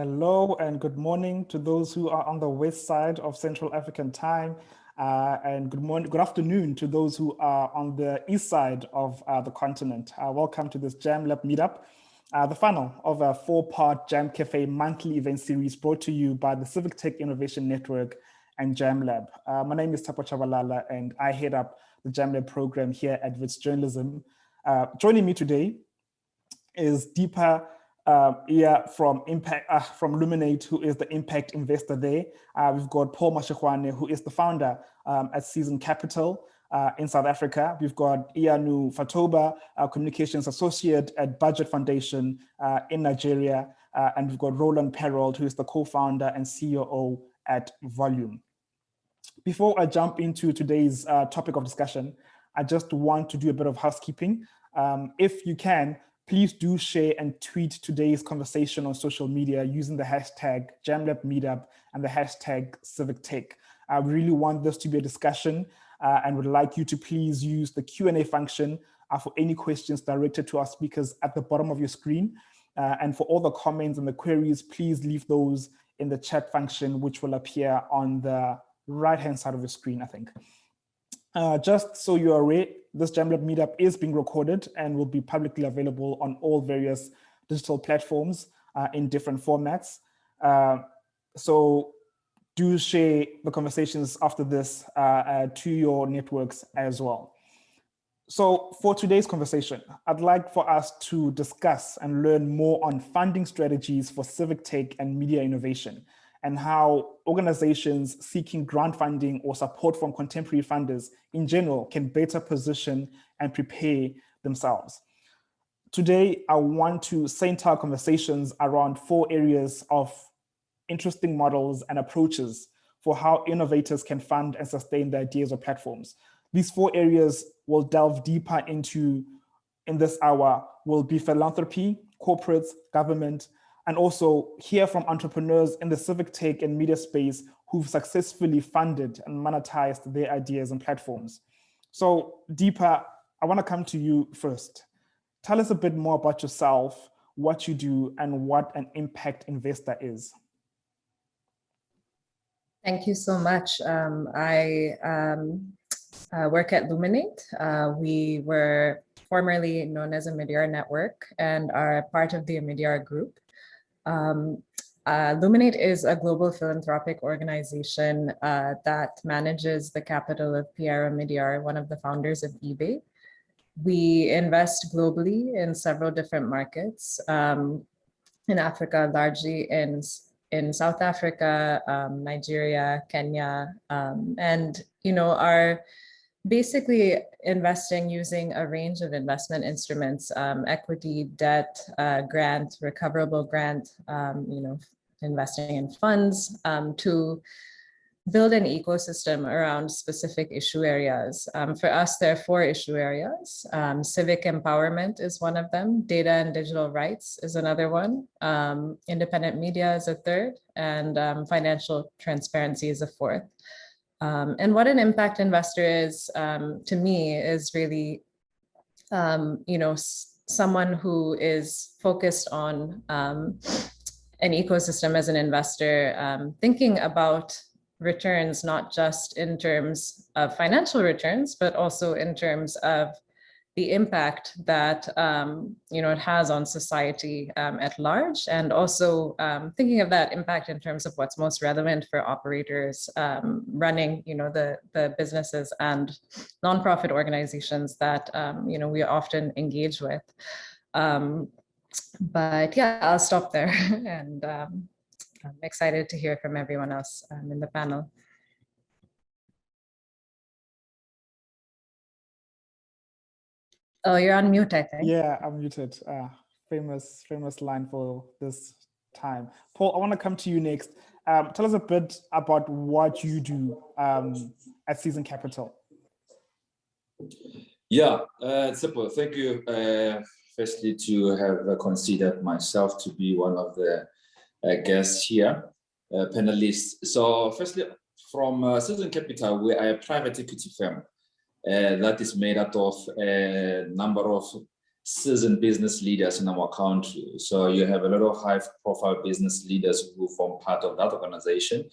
Hello and good morning to those who are on the west side of Central African time, and good afternoon to those who are on the east side of the continent. Welcome to this Jamlab Meetup, the final of a 4-part Jam Cafe monthly event series brought to you by the Civic Tech Innovation Network and Jamlab. My name is Tapo Chabalala and I head up the Jamlab program here at Wits Journalism. Joining me today is Deepa from Luminate, who is the impact investor there. We've got Paul Mashekwane, who is the founder at Season Capital in South Africa. We've got Iyanu Fatoba, communications associate at Budget Foundation in Nigeria. And we've got Roland Perold, who is the co-founder and COO at Volume. Before I jump into today's topic of discussion, I just want to do a bit of housekeeping. If you can, please do share and tweet today's conversation on social media using the hashtag Jamlab Meetup and the hashtag Civic Tech. I really want this to be a discussion and would like you to please use the Q&A function for any questions directed to our speakers at the bottom of your screen. And for all the comments and the queries, please leave those in the chat function, which will appear on the right-hand side of the screen, I think. Just so you're aware, this Jamlab Meetup is being recorded and will be publicly available on all various digital platforms in different formats. So do share the conversations after this to your networks as well. So for today's conversation, I'd like for us to discuss and learn more on funding strategies for civic tech and media innovation, and how organizations seeking grant funding or support from contemporary funders in general can better position and prepare themselves. Today, I want to center our conversations around 4 areas of interesting models and approaches for how innovators can fund and sustain their ideas or platforms. These 4 areas we'll delve deeper into in this hour will be philanthropy, corporates, government, and also hear from entrepreneurs in the civic tech and media space who've successfully funded and monetized their ideas and platforms. So Deepa, I want to come to you first. Tell us a bit more about yourself, what you do, and what an impact investor is. Thank you so much. I work at Luminate. We were formerly known as Amidyar Network and are part of the Amidyar Group. Luminate is a global philanthropic organization that manages the capital of Pierre Amidyar, one of the founders of eBay. We invest globally in several different markets, in Africa, largely in South Africa, Nigeria, Kenya, and are basically investing using a range of investment instruments, equity, debt, grant, recoverable grant, investing in funds to build an ecosystem around specific issue areas. For us, there are 4 issue areas. Civic empowerment is one of them. Data and digital rights is another one. Independent media is a third, and financial transparency is a fourth. And what an impact investor is, to me, is really, someone who is focused on an ecosystem as an investor, thinking about returns, not just in terms of financial returns, but also in terms of the impact that it has on society at large, and also thinking of that impact in terms of what's most relevant for operators running the businesses and nonprofit organizations that we often engage with. But yeah, I'll stop there, and I'm excited to hear from everyone else in the panel. Oh, you're on mute, I think. Yeah, I'm muted. Famous line for this time. Paul, I want to come to you next. Tell us a bit about what you do at Season Capital. Yeah, Tsepo, thank you. Firstly, to have considered myself to be one of the guests here, panelists. So firstly, from Season Capital, we are a private equity firm that is made out of a number of seasoned business leaders in our country. So you have a lot of high-profile business leaders who form part of that organization.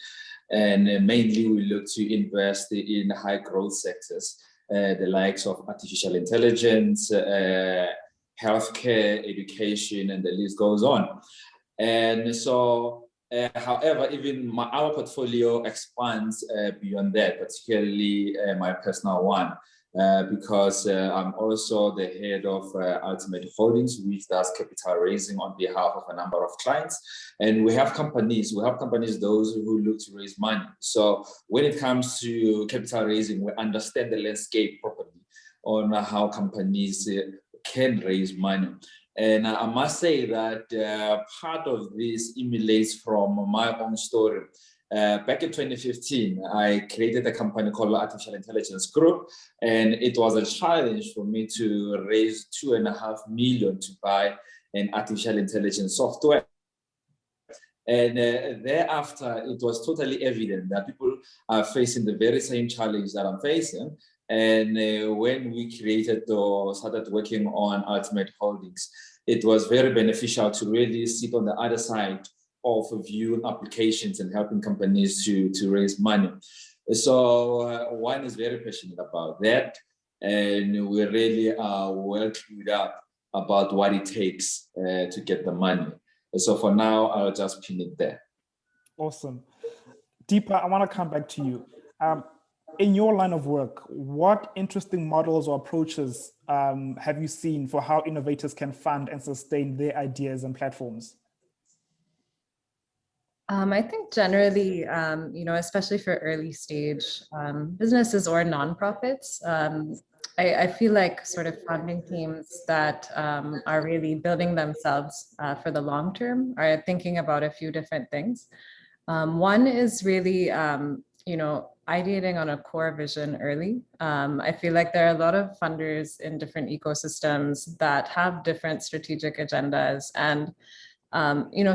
And mainly we look to invest in high-growth sectors, the likes of artificial intelligence, healthcare, education, and the list goes on. And so, however, even our portfolio expands beyond that, particularly my personal one. Because I'm also the head of Ultimate Holdings, which does capital raising on behalf of a number of clients. And we have companies, those who look to raise money. So when it comes to capital raising, we understand the landscape properly on how companies can raise money. And I must say that part of this emulates from my own story. Back in 2015, I created a company called Artificial Intelligence Group, and it was a challenge for me to raise $2.5 million to buy an artificial intelligence software. And thereafter, it was totally evident that people are facing the very same challenge that I'm facing. And when we created or started working on Ultimate Holdings, it was very beneficial to really sit on the other side of viewing applications and helping companies to raise money. So one is very passionate about that, and we really are well clued up about what it takes to get the money. So for now, I'll just pin it there. Awesome. Deepa, I want to come back to you. In your line of work, what interesting models or approaches have you seen for how innovators can fund and sustain their ideas and platforms? I think generally, especially for early stage businesses or nonprofits, I feel like sort of funding teams that are really building themselves for the long term are thinking about a few different things. One is really, ideating on a core vision early. I feel like there are a lot of funders in different ecosystems that have different strategic agendas, and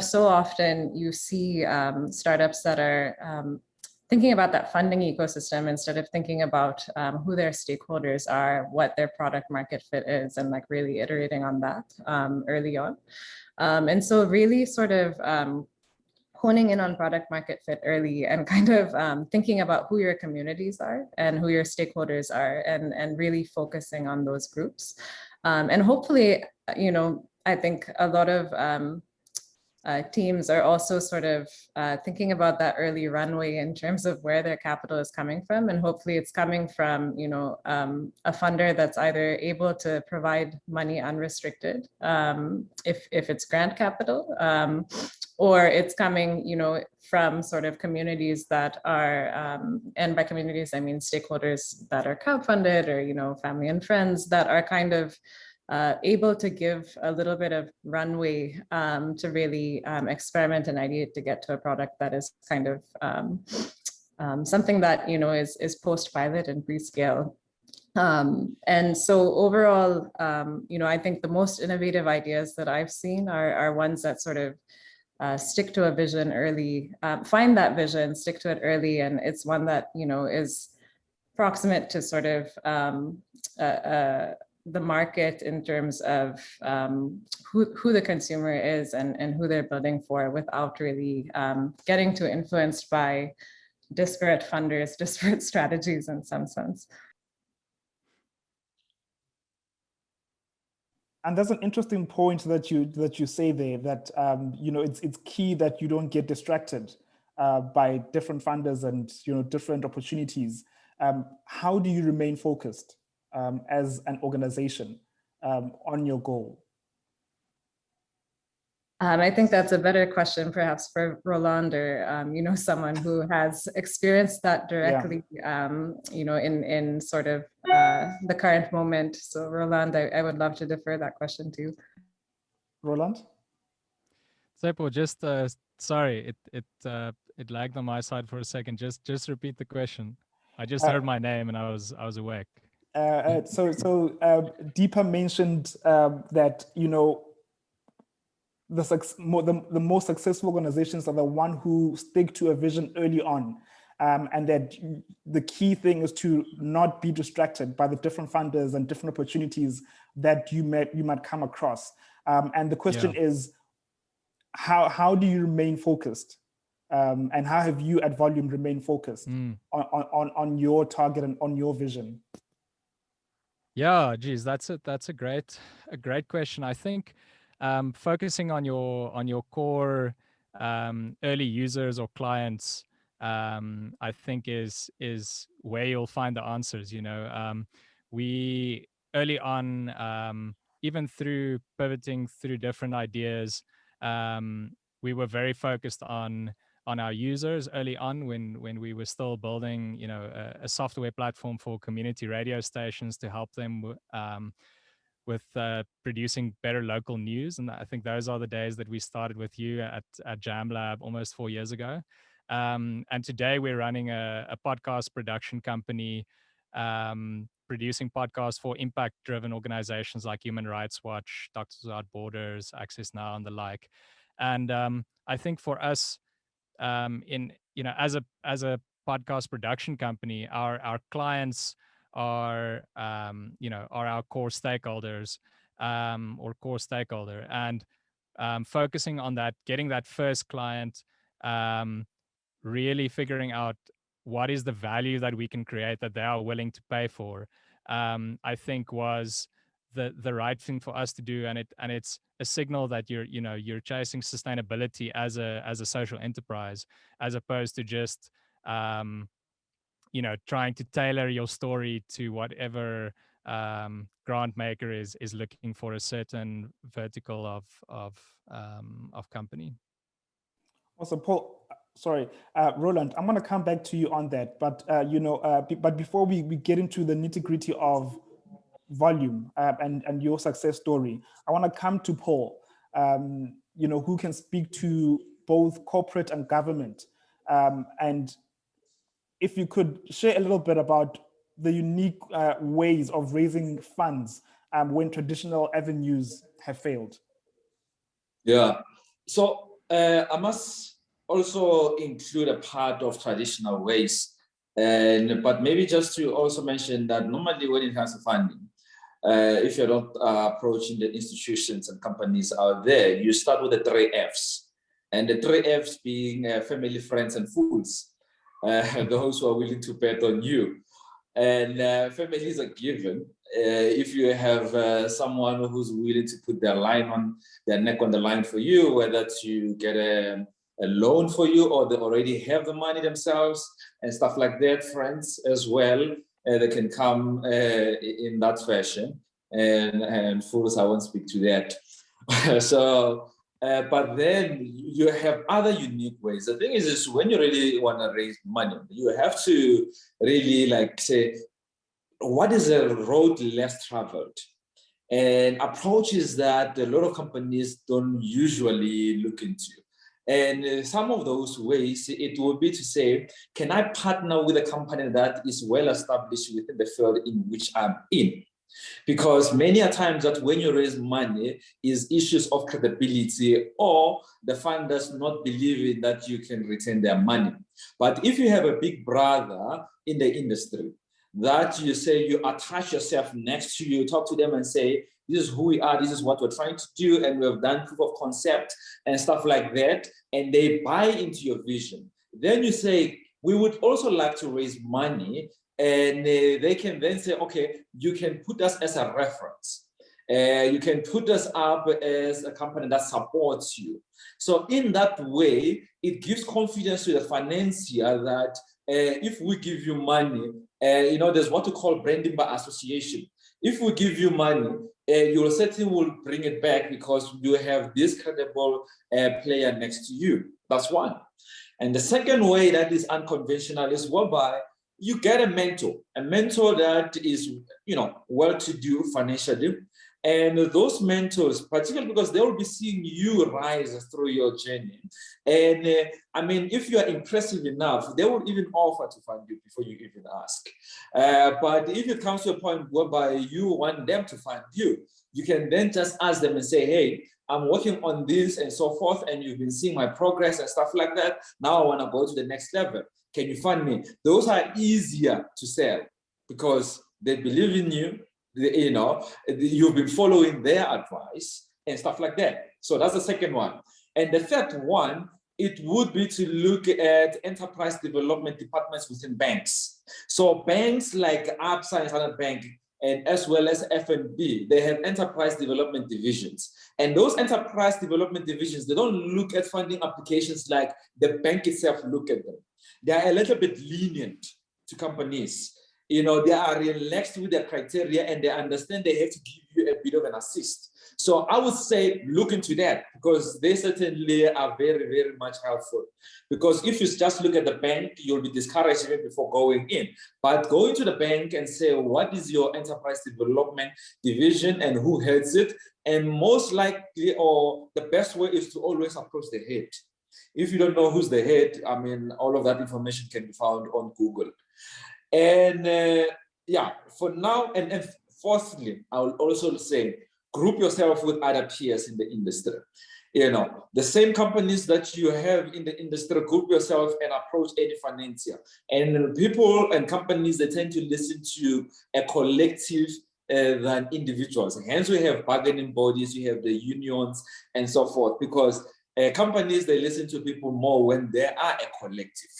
so often you see startups that are thinking about that funding ecosystem instead of thinking about who their stakeholders are, what their product market fit is, and like really iterating on that early on. And so really sort of honing in on product market fit early and kind of thinking about who your communities are and who your stakeholders are, and really focusing on those groups. And hopefully, I think a lot of teams are also sort of thinking about that early runway in terms of where their capital is coming from. And hopefully it's coming from, a funder that's either able to provide money unrestricted, if it's grant capital, or it's coming, from sort of communities that are, and by communities, I mean stakeholders that are crowdfunded or, family and friends that are kind of able to give a little bit of runway to really experiment and ideate to get to a product that is kind of something that is post-pilot and pre-scale. And so overall, I think the most innovative ideas that I've seen are ones that sort of stick to a vision early, find that vision, stick to it early, and it's one that is proximate to sort of the market in terms of who the consumer is and who they're building for, without really getting too influenced by disparate funders, disparate strategies in some sense. And there's an interesting point that you say there, that it's key that you don't get distracted by different funders and different opportunities. How do you remain focused as an organization on your goal? I think that's a better question perhaps for Roland, or someone who has experienced that directly, in sort of the current moment. So Roland, I would love to defer that question to you. Roland? Seppo, just sorry, it lagged on my side for a second. Just repeat the question. I just heard my name and I was awake. So Deepa mentioned that the most successful organizations are the one who stick to a vision early on. and that the key thing is to not be distracted by the different funders and different opportunities that you might come across. And the question is, how do you remain focused? And how have you at Volume remained focused on your target and on your vision? Yeah, geez, that's a great question. I think focusing on your core early users or clients, I think is where you'll find the answers. You know, we early on, even through pivoting through different ideas, we were very focused on our users early on when we were still building, you know, a software platform for community radio stations to help them with producing better local news. And I think those are the days that we started with you at Jamlab almost 4 years ago. And today we're running a podcast production company, producing podcasts for impact-driven organizations like Human Rights Watch, Doctors Without Borders, Access Now, and the like. And I think for us, in, you know, as a podcast production company, our clients are you know, are our core stakeholders, or core stakeholder, and focusing on that, getting that first client, really figuring out what is the value that we can create that they are willing to pay for, I think was the right thing for us to do. And it's a signal that you're chasing sustainability as a social enterprise, as opposed to just you know, trying to tailor your story to whatever grant maker is looking for a certain vertical of company. Also, Paul, sorry, Roland, I'm going to come back to you on that, but you know, but before we get into the nitty-gritty of Volume and your success story, I want to come to Paul, you know, who can speak to both corporate and government, and if you could share a little bit about the unique ways of raising funds when traditional avenues have failed. Yeah, so I must also include a part of traditional ways, but maybe just to also mention that normally when it comes to funding, if you're not approaching the institutions and companies out there, you start with the 3 Fs, and the 3 Fs being family, friends, and fools, those who are willing to bet on you. And family is a given. If you have someone who's willing to put their neck on the line for you, whether to get a loan for you or they already have the money themselves and stuff like that, friends as well, they can come in that fashion. And fools, I won't speak to that. So, but then you have other unique ways. The thing is when you really want to raise money, you have to really like say, what is a road less traveled? And approaches that a lot of companies don't usually look into. And some of those ways, it would be to say, can I partner with a company that is well established within the field in which I'm in? Because many a times that when you raise money is issues of credibility, or the funders not believing that you can retain their money. But if you have a big brother in the industry that you say you attach yourself next to you, talk to them and say, this is who we are, this is what we're trying to do, and we have done proof of concept and stuff like that, and they buy into your vision. Then you say, we would also like to raise money, and they can then say, okay, you can put us as a reference. You can put us up as a company that supports you. So in that way, it gives confidence to the financier that if we give you money, you know, there's what we call branding by association. If we give you money, you certainly will bring it back because you have this credible player next to you. That's one. And the second way that is unconventional is whereby you get a mentor that is, you know, well-to-do financially. And those mentors, particularly because they will be seeing you rise through your journey. And I mean, if you are impressive enough, they will even offer to fund you before you even ask. But if it comes to a point whereby you want them to fund you, you can then just ask them and say, hey, I'm working on this and so forth, and you've been seeing my progress and stuff like that. Now I want to go to the next level. Can you fund me? Those are easier to sell because they believe in you, you know, you've been following their advice and stuff like that. So that's the second one. And the third one, it would be to look at enterprise development departments within banks. So banks like Absa and Standard Bank, and as well as FNB, they have enterprise development divisions. And those enterprise development divisions, they don't look at funding applications like the bank itself look at them. They are a little bit lenient to companies. You know, they are relaxed with their criteria and they understand they have to give you a bit of an assist. So I would say look into that because they certainly are very, very much helpful. Because if you just look at the bank, you'll be discouraged even before going in. But go into the bank and say, what is your enterprise development division and who heads it? And most likely, or the best way is to always approach the head. If you don't know who's the head, I mean, all of that information can be found on Google. And yeah, for now, and fourthly, I will also say, group yourself with other peers in the industry. You know, the same companies that you have in the industry, group yourself and approach any financier. And people and companies, they tend to listen to a collective than individuals. Hence, we have bargaining bodies, we have the unions and so forth, because companies, they listen to people more when they are a collective.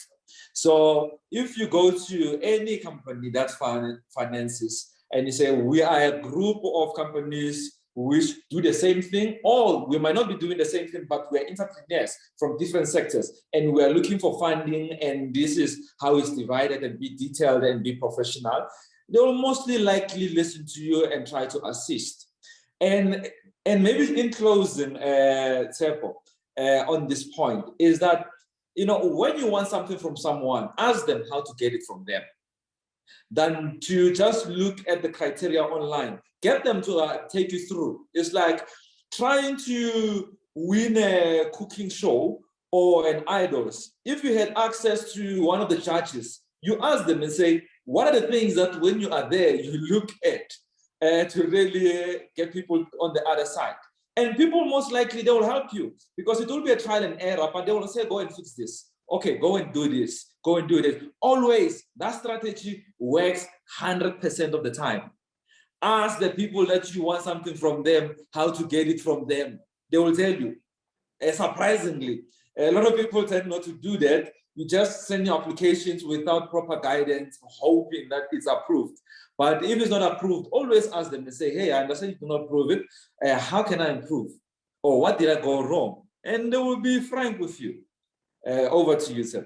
So if you go to any company that finances and you say, we are a group of companies which do the same thing, or we might not be doing the same thing, but we're entrepreneurs from different sectors and we're looking for funding, and this is how it's divided, and be detailed and be professional, they will mostly likely listen to you and try to assist. And maybe in closing, Tsepo, on this point, is that, you know, when you want something from someone, ask them how to get it from them, than to just look at the criteria online. Get them to take you through. It's like trying to win a cooking show or an Idols. If you had access to one of the judges, you ask them and say, what are the things that when you are there, you look at to really get people on the other side? And people most likely, they will help you because it will be a trial and error, but they will say, go and fix this. Okay, go and do this, go and do this. Always, that strategy works 100% of the time. Ask the people that you want something from them, how to get it from them. They will tell you. Surprisingly, a lot of people tend not to do that. You just send your applications without proper guidance, hoping that it's approved. But if it's not approved, always ask them and say, hey, I understand you cannot prove it. How can I improve? Or what did I go wrong? And they will be frank with you. Over to you, sir.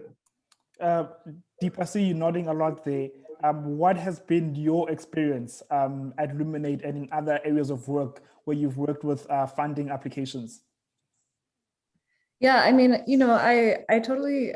Deep, I see you nodding a lot there. What has been your experience at Luminate and in other areas of work where you've worked with funding applications? Yeah, I mean, you know, I totally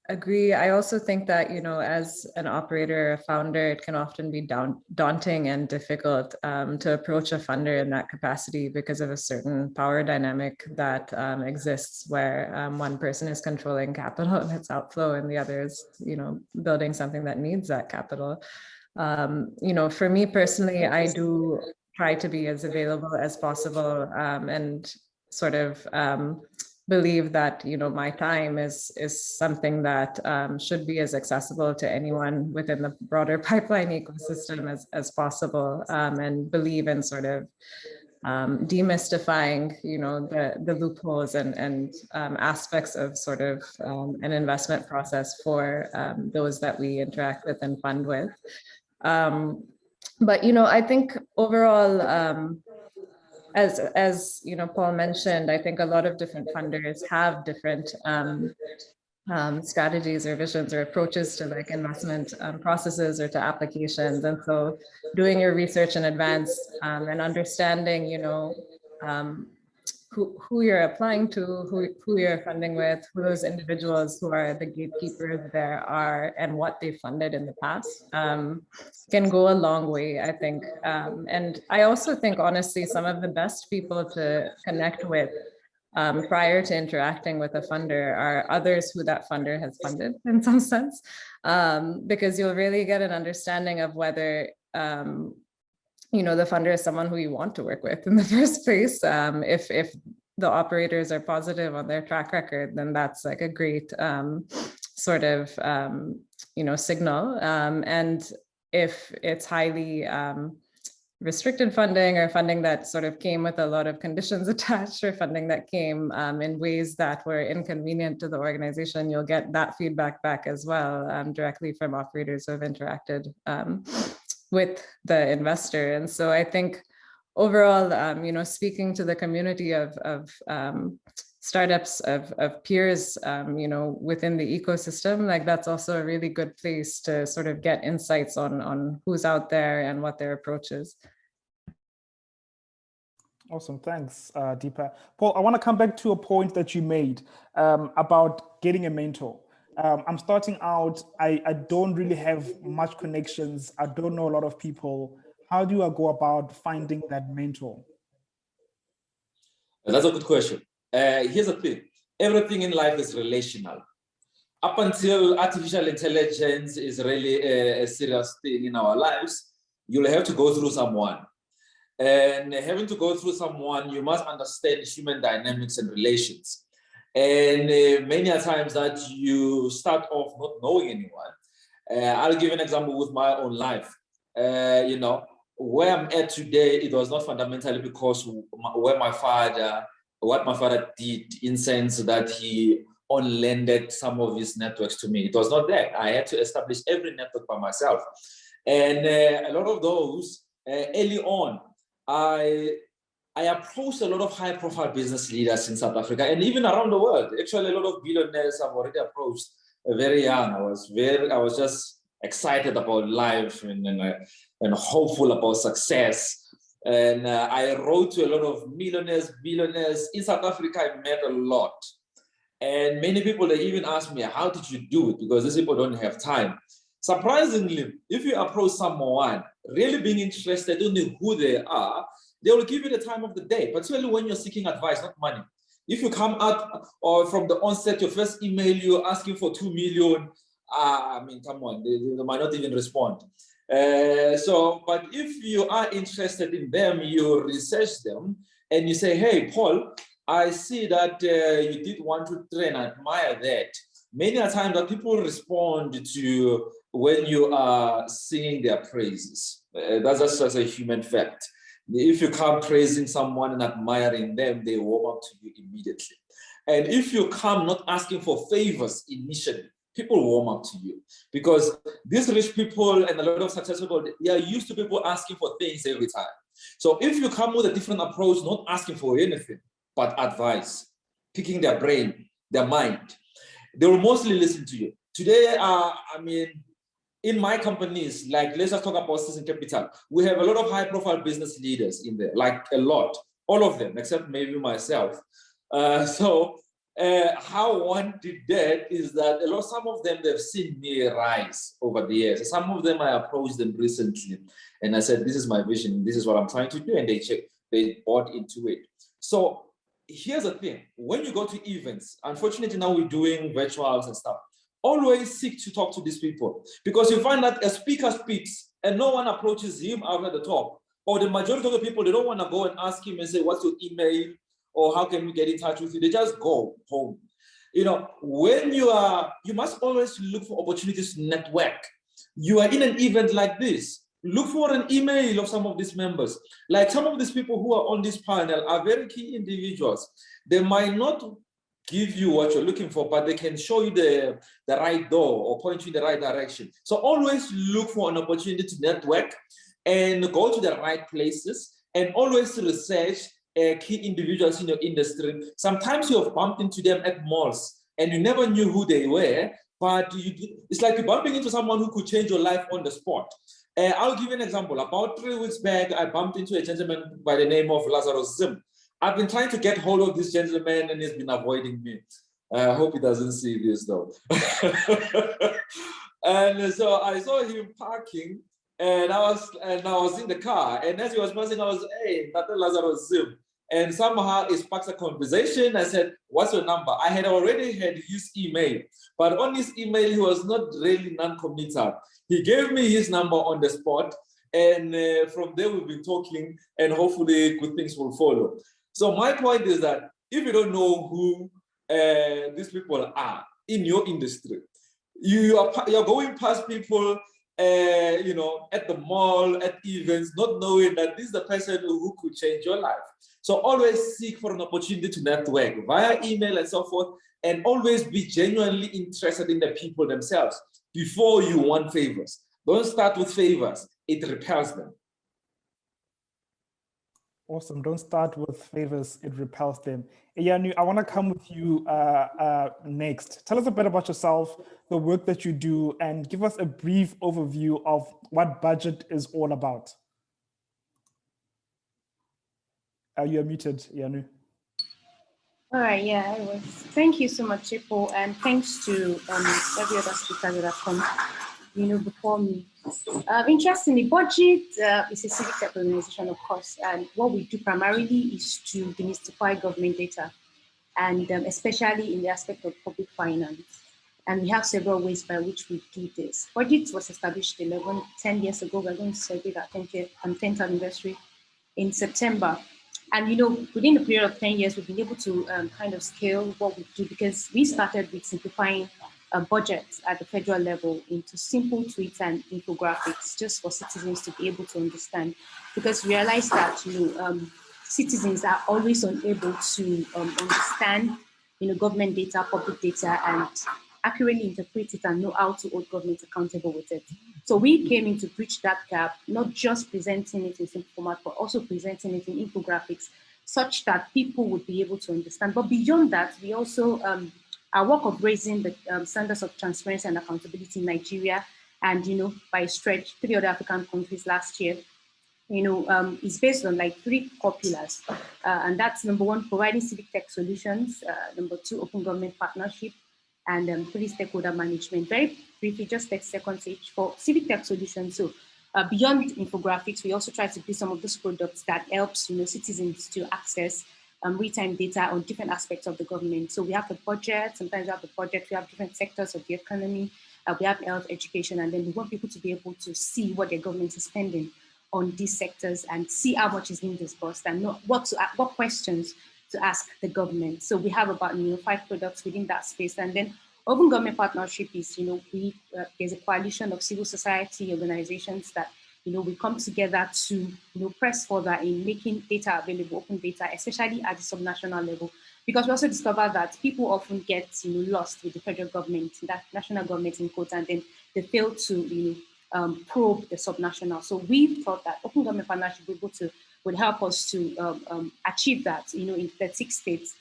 agree. I also think that, you know, as an operator, a founder, it can often be daunting and difficult to approach a funder in that capacity because of a certain power dynamic that exists where one person is controlling capital and its outflow and the other is, you know, building something that needs that capital. You know, for me personally, I do try to be as available as possible and sort of believe that, you know, my time is something that should be as accessible to anyone within the broader pipeline ecosystem as possible, and believe in sort of demystifying, you know, the loopholes and aspects of sort of an investment process for those that we interact with and fund with. But, you know, I think overall, as you know, Paul mentioned, I think a lot of different funders have different strategies or visions or approaches to like investment processes or to applications. And so doing your research in advance and understanding, you know, who you're applying to, who you're funding with, who those individuals who are the gatekeepers there are, and what they funded in the past can go a long way, I think. And I also think, honestly, some of the best people to connect with prior to interacting with a funder are others who that funder has funded in some sense, because you'll really get an understanding of whether you know, the funder is someone who you want to work with in the first place. If the operators are positive on their track record, then that's like a great sort of, signal. And if it's highly restricted funding or funding that sort of came with a lot of conditions attached, or funding that came in ways that were inconvenient to the organization, you'll get that feedback back as well, directly from operators who have interacted with the investor. And so I think overall, speaking to the community of startups, of peers, within the ecosystem, like that's also a really good place to sort of get insights on who's out there and what their approach is. Awesome, thanks, Deepa. Paul, I want to come back to a point that you made about getting a mentor. I'm starting out, I don't really have much connections. I don't know a lot of people. How do I go about finding that mentor? That's a good question. Here's the thing. Everything in life is relational. Up until artificial intelligence is really a serious thing in our lives, you'll have to go through someone. And having to go through someone, you must understand human dynamics and relations. And many a times that you start off not knowing anyone. I'll give an example with my own life. Where I'm at today, it was not fundamentally because what my father did, in sense that he on-lended some of his networks to me. It was not that. I had to establish every network by myself. And a lot of those, early on, I approached a lot of high-profile business leaders in South Africa and even around the world. Actually, a lot of billionaires I've already approached very young. I was just excited about life and hopeful about success. And I wrote to a lot of millionaires, billionaires. In South Africa, I met a lot. And many people, they even ask me, how did you do it? Because these people don't have time. Surprisingly, if you approach someone really being interested in who they are, they will give you the time of the day, particularly when you're seeking advice, not money. If you come out or from the onset, your first email, you're asking for 2 million, come on, they might not even respond. But if you are interested in them, you research them and you say, hey, Paul, I see that you did 1, 2, 3, and I admire that. Many a time that people respond to when you are singing their praises. That's just a human fact. If you come praising someone and admiring them, they warm up to you immediately. And if you come not asking for favors initially, people warm up to you, because these rich people and a lot of successful people, they are used to people asking for things every time. So if you come with a different approach, not asking for anything, but advice, picking their brain, their mind, they will mostly listen to you. Today, in my companies, like let's just talk about Citizen Capital, we have a lot of high-profile business leaders in there, like a lot, all of them, except maybe myself. How one did that is that some of them, they've seen me rise over the years. Some of them, I approached them recently and I said, this is my vision, this is what I'm trying to do, and they bought into it. So here's the thing, when you go to events, unfortunately now we're doing virtuals and stuff, always seek to talk to these people, because you find that a speaker speaks and no one approaches him out at the top, or the majority of the people, they don't want to go and ask him and say, what's your email? Or how can we get in touch with you? They just go home. When you must always look for opportunities to network. You are in an event like this, look for an email of some of these members. Like some of these people who are on this panel are very key individuals. They might not give you what you're looking for, but they can show you the right door or point you in the right direction. So always look for an opportunity to network and go to the right places, and always research key individuals in your industry. Sometimes you have bumped into them at malls and you never knew who they were, but it's like you're bumping into someone who could change your life on the spot. I'll give you an example. About 3 weeks back, I bumped into a gentleman by the name of Lazarus Zim. I've been trying to get hold of this gentleman and he's been avoiding me. I hope he doesn't see this though. And so I saw him parking and I was in the car, and as he was passing, I was, hey, Dr. Lazarus Zim. And somehow it sparks a conversation. I said, what's your number? I had already had his email, but on his email, he was not really non-committal. He gave me his number on the spot. And from there, we've been talking, and hopefully good things will follow. So my point is that if you don't know who these people are in your industry, you're going past people, you know, at the mall, at events, not knowing that this is the person who could change your life. So always seek for an opportunity to network via email and so forth, and always be genuinely interested in the people themselves before you want favors. Don't start with favors, it repels them. Awesome. Don't start with favors, it repels them. Iyanu, I want to come with you next. Tell us a bit about yourself, the work that you do, and give us a brief overview of what budget is all about. You are muted, Iyanu. All right, yeah, I was. Thank you so much, Chipo, and thanks to every other speaker that have come, you know, before me. Interestingly, budget is a civic tech organization, of course, and what we do primarily is to demystify government data, and especially in the aspect of public finance. And we have several ways by which we do this. Budget was established 10 years ago. We're going to celebrate our 10th anniversary in September. And, you know, within the period of 10 years, we've been able to kind of scale what we do, because we started with simplifying budgets at the federal level into simple tweets and infographics just for citizens to be able to understand. Because we realized that, you know, citizens are always unable to understand, you know, government data, public data, and accurately interpret it and know how to hold government accountable with it. So we came in to bridge that gap, not just presenting it in simple format, but also presenting it in infographics, such that people would be able to understand. But beyond that, we also, our work of raising the standards of transparency and accountability in Nigeria, and, you know, by stretch, 3 other African countries last year, you know, is based on like 3 core pillars. And that's number 1, providing civic tech solutions, number 2, open government partnership, and 3, stakeholder management. Very briefly, just take seconds each for civic tech solutions. So beyond infographics, we also try to build some of those products that helps, you know, citizens to access real-time data on different aspects of the government. So we have the budget, sometimes we have the project, we have different sectors of the economy, we have health, education, and then we want people to be able to see what their government is spending on these sectors and see how much is being disbursed and know what questions to ask the government. So we have about, you know, 5 products within that space. And then open government partnership is, you know, there's a coalition of civil society organizations that, you know, we come together to, you know, press further in making data available, open data, especially at the subnational level. Because we also discover that people often get, you know, lost with the federal government, that national government in quotes, and then they fail to, you know, probe the subnational. So we thought that open government partnership would help us to achieve that, you know, in 36 states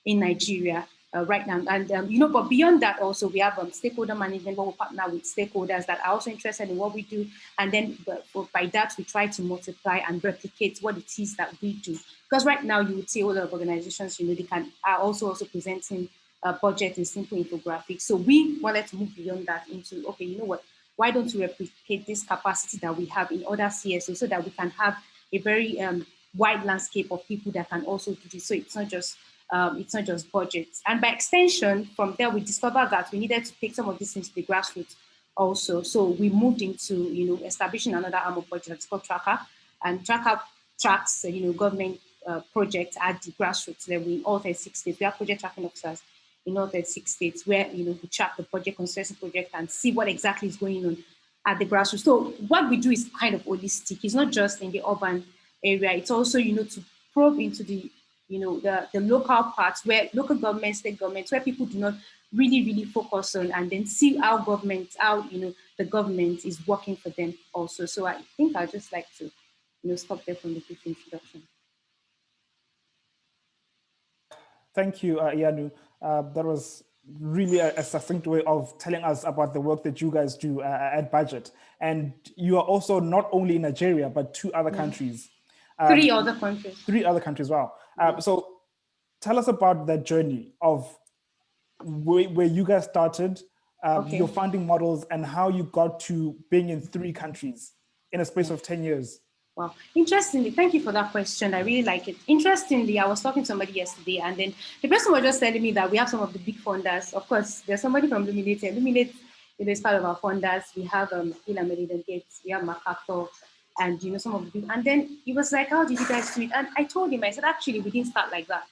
in Nigeria right now. And, you know, but beyond that also, we have stakeholder management, where we partner with stakeholders that are also interested in what we do. And then by that, we try to multiply and replicate what it is that we do. Because right now, you would see a lot of organizations, you know, they are also presenting a budget in simple infographics. So we wanted to move beyond that into, okay, you know what, why don't we replicate this capacity that we have in other CSOs so that we can have a very wide landscape of people that can also do this. So it's not just budgets. And by extension, from there, we discovered that we needed to take some of these things to the grassroots also. So we moved into, you know, establishing another arm of budget that's called Tracker. And Tracker tracks, you know, government projects at the grassroots level in all 36 states. We have project tracking officers in all 36 states where, you know, we track the project, consensus project, and see what exactly is going on at the grassroots. So what we do is kind of holistic. It's not just in the urban area. It's also, you know, to probe into the, you know, the local parts where local governments, state governments, where people do not really focus on, and then see how you know, the government is working for them also. So I think I'd just like to, you know, stop there from the brief introduction. Thank you, Iyanu. That was really a succinct way of telling us about the work that you guys do at Budget. And you are also not only in Nigeria, but 2 other countries. 3 other countries. 3 other countries, wow. So tell us about that journey of where you guys started, your funding models, and how you got to being in 3 countries in a space of 10 years. Wow. Interestingly, thank you for that question. I really like it. Interestingly, I was talking to somebody yesterday, and then the person was just telling me that we have some of the big funders. Of course, there's somebody from Luminate. Luminate, you know, is part of our funders. We have Bill and Melinda Gates, we have MacArthur, and, you know, some of the people. And then he was like, how did you guys do it? And I told him, I said, actually, we didn't start like that.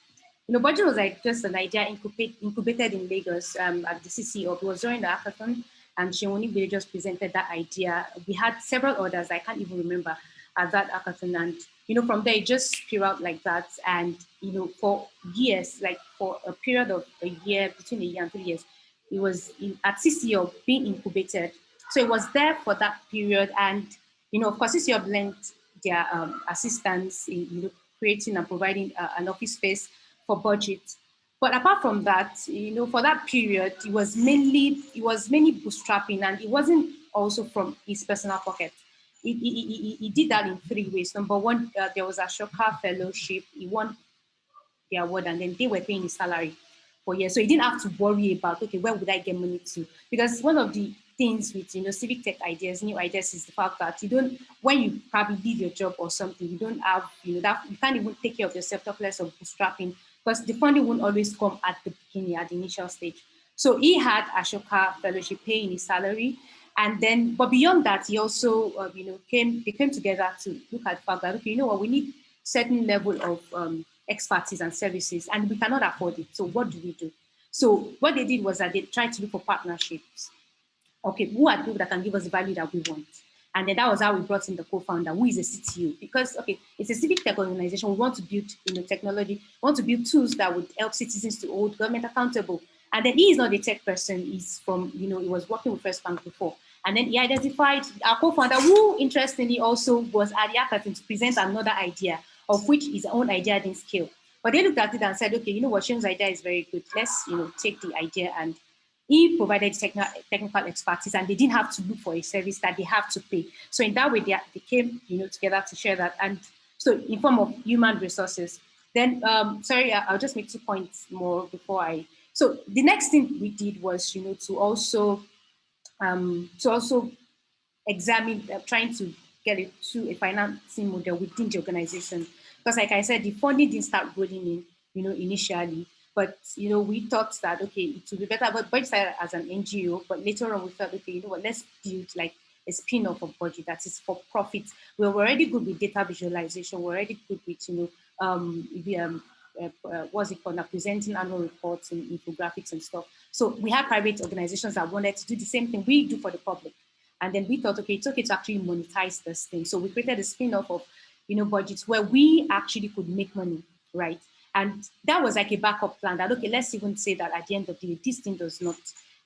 You know, Budget was like just an idea incubated in Lagos at the CC. It was during the hackathon. and Shewoni just presented that idea. We had several others, I can't even remember, at that hackathon. And, from there, it just spiraled like that. And, for years, like for a period of a year, between a year and 3 years, it was at CCO being incubated. So it was there for that period. And, of course, CCO lent their assistance in, creating and providing an office space for budget. But apart from that, for that period, it was mainly bootstrapping, and it wasn't also from his personal pocket. He did that in 3 ways. Number one, there was a Shoka fellowship. He won the award, and then they were paying his salary for years. So he didn't have to worry about, okay, where would I get money to? Because one of the things with, civic tech ideas, new ideas, is the fact that when you probably leave your job or something, you don't have, that you can't even take care of yourself, talk less of bootstrapping, because the funding won't always come at the beginning, at the initial stage. So he had Ashoka fellowship paying his salary. And then, but beyond that, he also, they came together to look at the fact that, okay, we need certain level of expertise and services, and we cannot afford it. So what do we do? So what they did was that they tried to look for partnerships. Okay, who are people that can give us the value that we want? And then that was how we brought in the co-founder, who is a CTO, because, okay, it's a civic tech organization. We want to build, technology, we want to build tools that would help citizens to hold government accountable. And then he is not a tech person. He's from, he was working with First Bank before. And then he identified our co-founder, who interestingly also was at the hackathon to present another idea, of which his own idea didn't scale. But they looked at it and said, okay, what, Sean's idea is very good. Let's, take the idea. And he provided technical expertise, and they didn't have to look for a service that they have to pay. So in that way, they came, together to share that. And so in form of human resources. Then, sorry, I'll just make 2 points more before so the next thing we did was, to also examine, trying to get it to a financing model within the organization. Because like I said, the funding didn't start rolling in, initially. But, we thought that, okay, it would be better, but Budget started as an NGO, but later on we thought, okay, what, let's build like a spin-off of Budget that is for profit. We were already good with data visualization. We're already good with, what's it called, now, presenting annual reports and infographics and stuff. So we had private organizations that wanted to do the same thing we do for the public. And then we thought, okay, it's okay to actually monetize this thing. So we created a spin-off of, Budgets, where we actually could make money, right? And that was like a backup plan that, okay, let's even say that at the end of the day, this thing does not,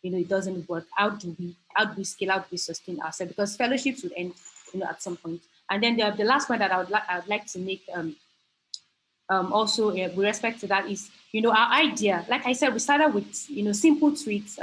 it doesn't work. How do we scale, how do we sustain ourselves? Because fellowships would end, at some point. And then the last point that I would like to make also with respect to that is, our idea, like I said, we started with, simple tweets,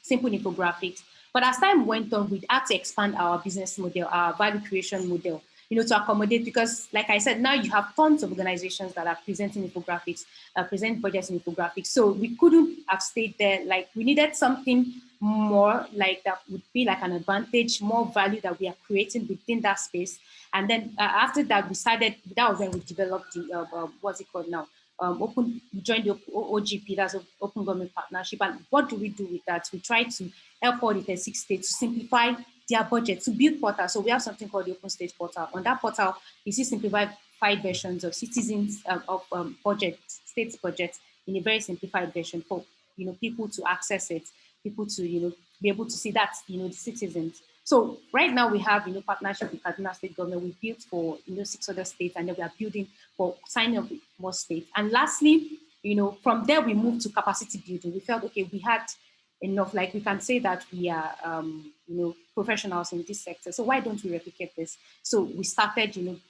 simple infographics. But as time went on, we had to expand our business model, our value creation model, to accommodate, because like I said, now you have tons of organizations that are presenting infographics, present budgets in infographics. So we couldn't have stayed there. Like we needed something more like that would be like an advantage, more value that we are creating within that space. And then after that, that was when we developed the, what's it called now? We joined the OGP, that's Open Government Partnership. And what do we do with that? We try to help all the 36 states to simplify their budget, to build portals. So we have something called the Open State Portal. On that portal, you see simplified versions of citizens of states budget in a very simplified version for people to access it, people to be able to see that the citizens. So right now we have partnership with Kaduna State Government. We built for 6 other states, and then we are building for signing up with more states. And lastly, from there we moved to capacity building. We felt, okay, we had enough, like we can say that we are professionals in this sector, so why don't we replicate this? So we started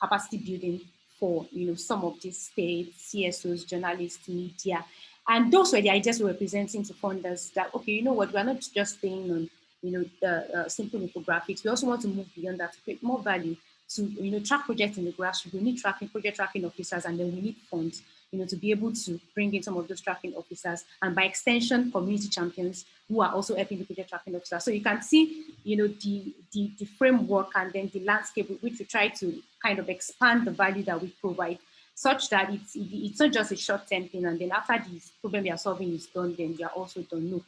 capacity building for some of these states, CSOs, journalists, media, and those were the ideas we were presenting to funders that, okay, what, we're not just staying on the simple infographics. We also want to move beyond that to create more value, to track projects in the grassroots. We need project tracking officers, and then we need funds to be able to bring in some of those tracking officers, and by extension, community champions who are also helping the project tracking officers. So you can see, the framework and then the landscape with which we try to kind of expand the value that we provide, such that it's not just a short-term thing, and then after this problem we are solving is done, then we are also done. No,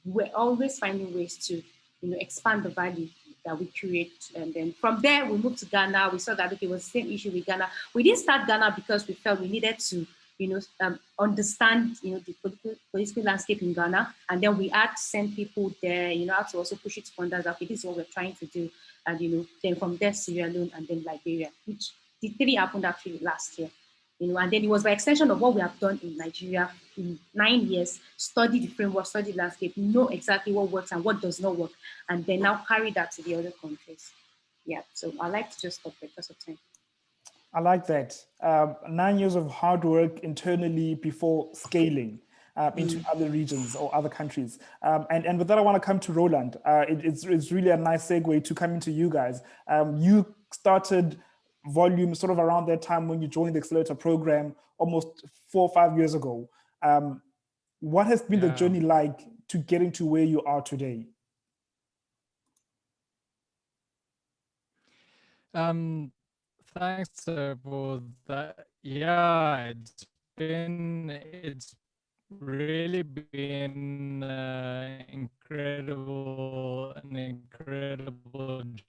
we're always finding ways to, expand the value that we create. And then from there, we moved to Ghana. We saw that it was the same issue with Ghana. We didn't start Ghana because we felt we needed to, understand, the political landscape in Ghana. And then we had to send people there, had to also push it to funders. Okay, this is what we're trying to do. And, then from there, Sierra Leone and then Liberia, which the three happened actually last year. And then it was by extension of what we have done in Nigeria in 9 years, study the framework, study the landscape, know exactly what works and what does not work, and then now carry that to the other countries. Yeah, so I like to just stop there because of time. I like that. 9 years of hard work internally before scaling into other regions or other countries. And with that, I want to come to Roland. It's really a nice segue to coming to you guys. You started Volume sort of around that time when you joined the Accelerator program almost 4 or 5 years ago. What has been the journey like to getting to where you are today? Thanks for that. Yeah, it's really been an incredible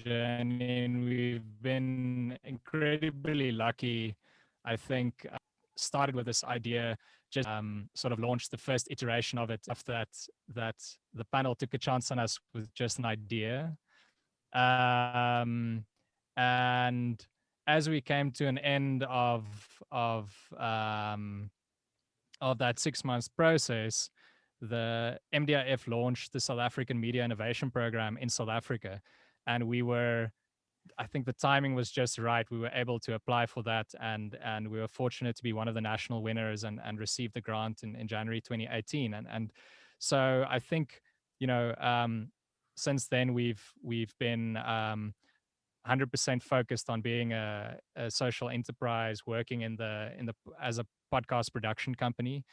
journey, and we've been incredibly lucky. I think started with this idea, just sort of launched the first iteration of it. After that the panel took a chance on us with just an idea. And as we came to an end of that 6 months process, the MDIF launched the South African Media Innovation Program in South Africa, and I think the timing was just right. We were able to apply for that, and we were fortunate to be one of the national winners and receive the grant in January 2018. And so I think, since then we've been 100% focused on being a social enterprise, working as a podcast production company.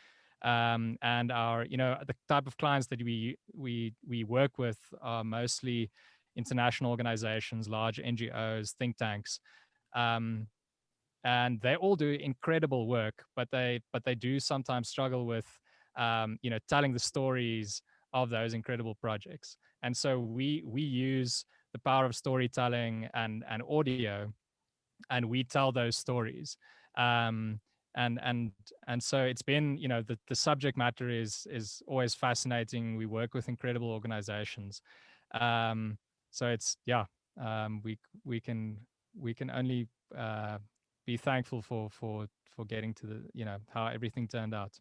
And our, the type of clients that we work with are mostly international organizations, large NGOs, think tanks, and they all do incredible work, but they do sometimes struggle with telling the stories of those incredible projects. And so we use the power of storytelling and audio, and we tell those stories. And so it's been, the subject matter is always fascinating. We work with incredible organizations. So it's, we can only be thankful for getting to the, how everything turned out.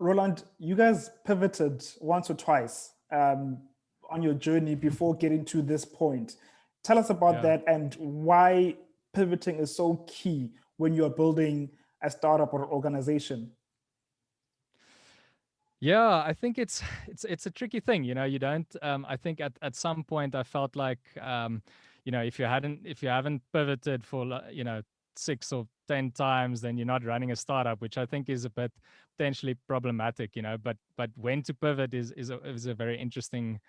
Roland, you guys pivoted once or twice on your journey before getting to this point. Tell us about that and why pivoting is so key when you're building a startup or organization. Yeah, I think it's a tricky thing. You don't. I think at some point I felt like, if you haven't pivoted for 6 or 10 times, then you're not running a startup, which I think is a bit potentially problematic. But when to pivot is a very interesting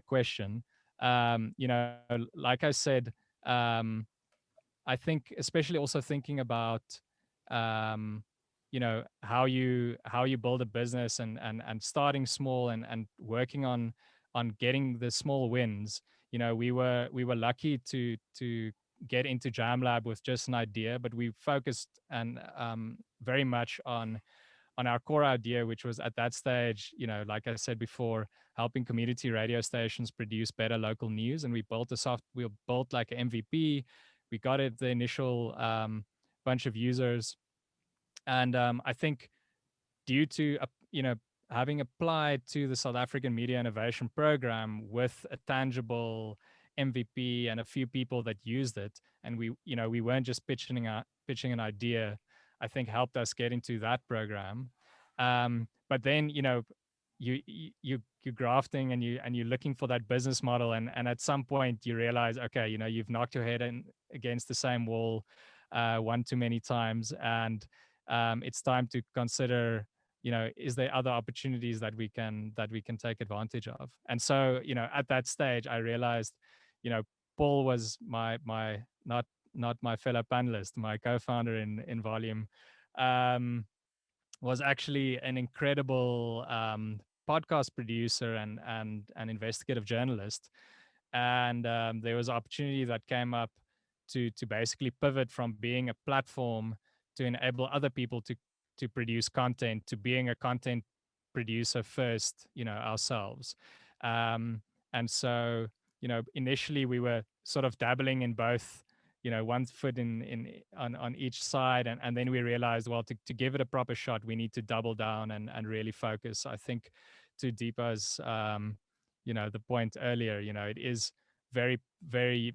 question. Like I said, I think especially also thinking about how you build a business and starting small and working on getting the small wins. We were lucky to get into Jamlab with just an idea, but we focused and very much on our core idea, which was at that stage, like I said before, helping community radio stations produce better local news. And we built like an MVP. We got it the initial bunch of users, and I think due to having applied to the South African Media Innovation Program with a tangible MVP and a few people that used it, and we weren't just pitching an idea, I think helped us get into that program. But then you're grafting and you're looking for that business model, and at some point you realize, okay, you've knocked your head against the same wall one too many times, and it's time to consider, is there other opportunities that we can take advantage of? And so, at that stage, I realized, Paul was my not my fellow panelist, my co-founder in Volume, was actually an incredible podcast producer and an investigative journalist. And there was an opportunity that came up to basically pivot from being a platform to enable other people to to produce content to being a content producer first, ourselves. And so, initially we were sort of dabbling in both, one foot on each side. And then we realized, well, to give it a proper shot, we need to double down and really focus. I think to Deepa's, the point earlier, it is very, very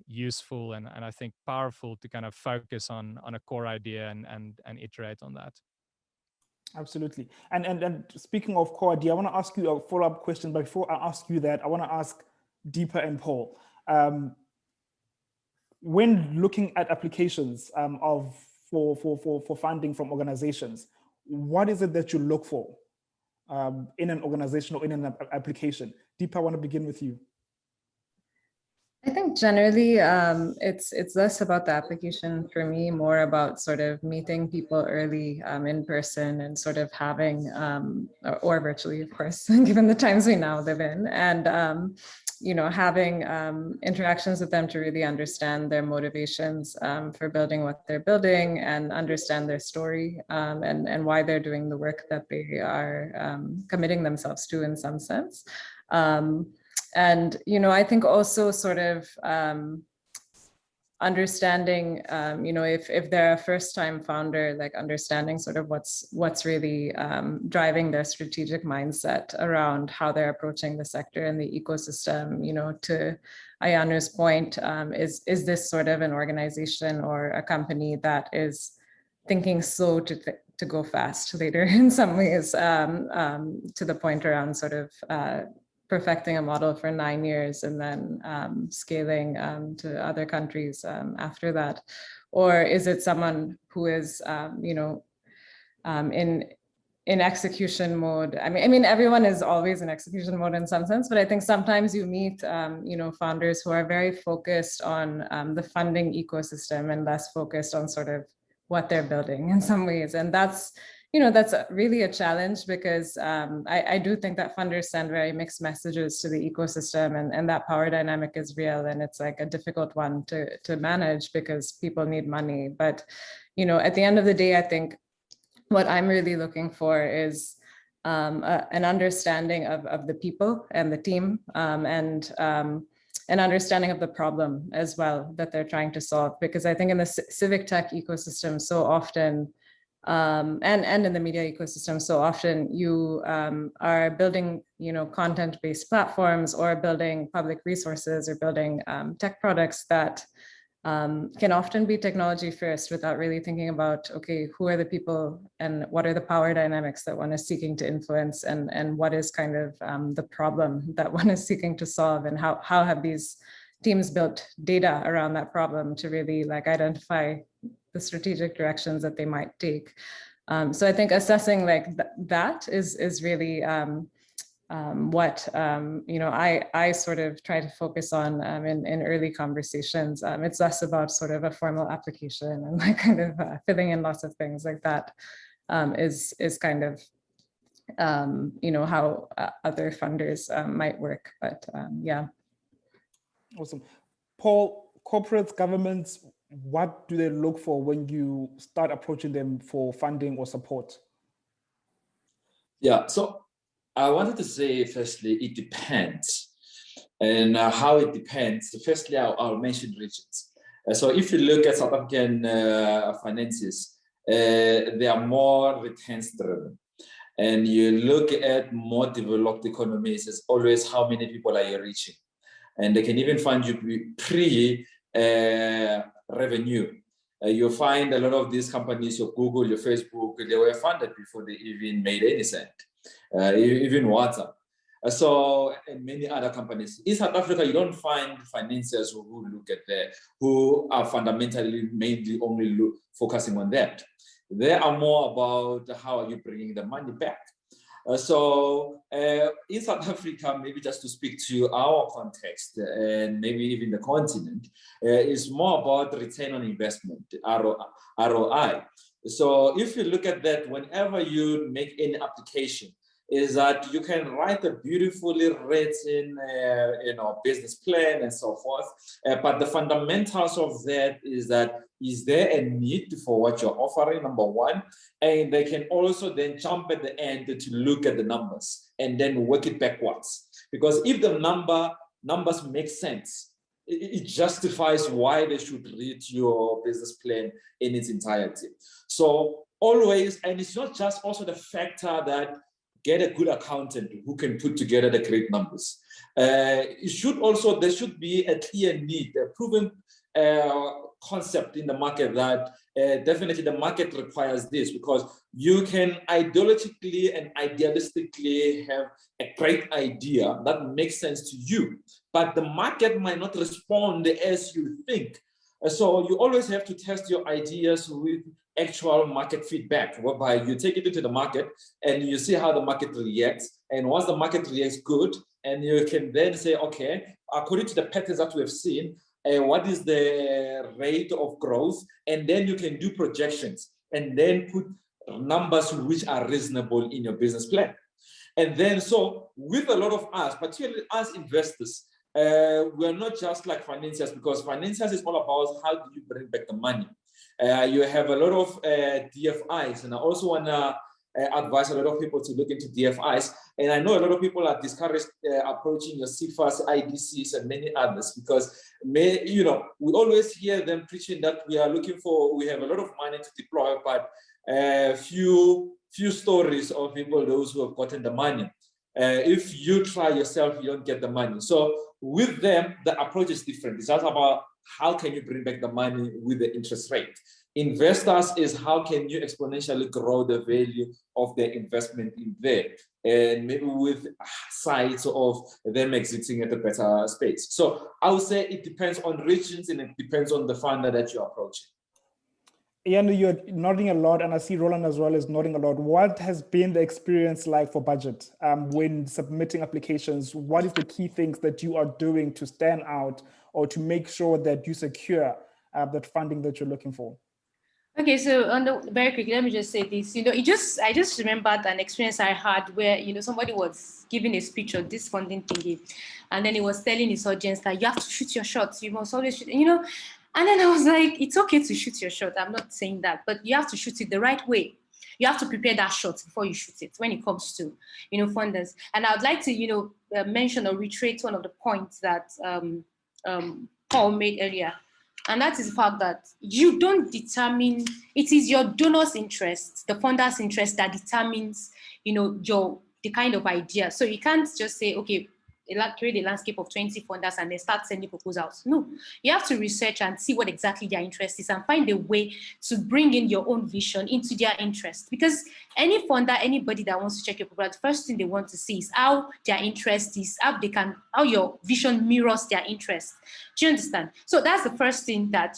useful and I think powerful to kind of focus on a core idea and iterate on that. Absolutely. And speaking of core idea, I want to ask you a follow-up question. But before I ask you that, I want to ask Deepa and Paul. When looking at applications for funding from organizations, what is it that you look for in an organization or in an application? Deepa, I want to begin with you. I think generally it's less about the application for me, more about sort of meeting people early in person and sort of having, or virtually, of course, given the times we now live in, and having interactions with them to really understand their motivations for building what they're building and understand their story and why they're doing the work that they are committing themselves to in some sense. And, I think also sort of understanding, if they're a first-time founder, like understanding sort of what's really driving their strategic mindset around how they're approaching the sector and the ecosystem. To Ayanu's point, is this sort of an organization or a company that is thinking slow to go fast later in some ways, to the point around sort of perfecting a model for 9 years and then scaling to other countries after that? Or is it someone who is, in execution mode? I mean, everyone is always in execution mode in some sense, but I think sometimes you meet, founders who are very focused on the funding ecosystem and less focused on sort of what they're building in some ways. And that's really a challenge because I do think that funders send very mixed messages to the ecosystem and that power dynamic is real. And it's like a difficult one to manage because people need money. But, at the end of the day, I think what I'm really looking for is an understanding of the people and the team and an understanding of the problem as well that they're trying to solve. Because I think in the civic tech ecosystem, so often, and in the media ecosystem, so often you are building, content-based platforms or building public resources or building tech products that can often be technology first without really thinking about, okay, who are the people and what are the power dynamics that one is seeking to influence and what is kind of the problem that one is seeking to solve, and how have these teams built data around that problem to really like identify the strategic directions that they might take. So I think assessing like that is really what I sort of try to focus on in early conversations. It's less about sort of a formal application and like kind of filling in lots of things like that is kind of how other funders might work. But yeah. Awesome. Paul, corporates, governments, what do they look for when you start approaching them for funding or support? Yeah, so I wanted to say, firstly, it depends. And how it depends, firstly, I'll mention regions. So if you look at South African finances, they are more returns driven. And you look at more developed economies, it's always how many people are you reaching. And they can even fund you pre-revenue. You'll find a lot of these companies, your Google, your Facebook, they were funded before they even made any cent, even WhatsApp. So, and many other companies. In South Africa, you don't find financiers who look at that, who are fundamentally mainly only focusing on that. They are more about how are you bringing the money back. In South Africa, maybe just to speak to our context and maybe even the continent, is more about return on investment, ROI. So if you look at that, whenever you make any application, is that you can write a beautifully written, business plan and so forth. But the fundamentals of that is there a need for what you're offering, number one, and they can also then jump at the end to look at the numbers and then work it backwards. Because if the numbers make sense, it justifies why they should read your business plan in its entirety. So always, and it's not just also the factor that get a good accountant who can put together the great numbers. There should be a clear need, a proven concept in the market that definitely the market requires this, because you can ideologically and idealistically have a great idea that makes sense to you, but the market might not respond as you think. So you always have to test your ideas with actual market feedback, whereby you take it into the market and you see how the market reacts. And once the market reacts good, and you can then say, okay, according to the patterns that we have seen, what is the rate of growth? And then you can do projections and then put numbers which are reasonable in your business plan. And then, so with a lot of us, particularly as investors, we're not just like financiers, because financiers is all about how do you bring back the money. You have a lot of DFIs, and I also want to advise a lot of people to look into DFIs. And I know a lot of people are discouraged approaching your CFAs, IDCs, and many others, because we always hear them preaching that we have a lot of money to deploy, but few stories of people, those who have gotten the money. If you try yourself, you don't get the money. So with them, the approach is different. It's not about how can you bring back the money with the interest rate. Investors is how can you exponentially grow the value of their investment in there, and maybe with sights of them exiting at a better space. So I would say it depends on regions and it depends on the funder that you're approaching. Ian, you're nodding a lot, and I see Roland as well is nodding a lot. What has been the experience like for budget when submitting applications? What is the key things that you are doing to stand out or to make sure that you secure that funding that you're looking for? Okay, so very quickly, let me just say this. I just remembered an experience I had where somebody was giving a speech on this funding thingy, and then he was telling his audience that you have to shoot your shots. You must always shoot, And then I was like, it's okay to shoot your shot. I'm not saying that, but you have to shoot it the right way. You have to prepare that shot before you shoot it when it comes to, funders. And I would like to, mention or reiterate one of the points that Paul made earlier. And that is the fact that you don't determine, it is your donor's interest, the funder's interest that determines, the kind of idea. So you can't just say, okay, create a landscape of 20 funders and then start sending proposals. No, you have to research and see what exactly their interest is and find a way to bring in your own vision into their interest. Because any funder, anybody that wants to check your proposal, the first thing they want to see is how their interest is, how your vision mirrors their interest. Do you understand? So that's the first thing that,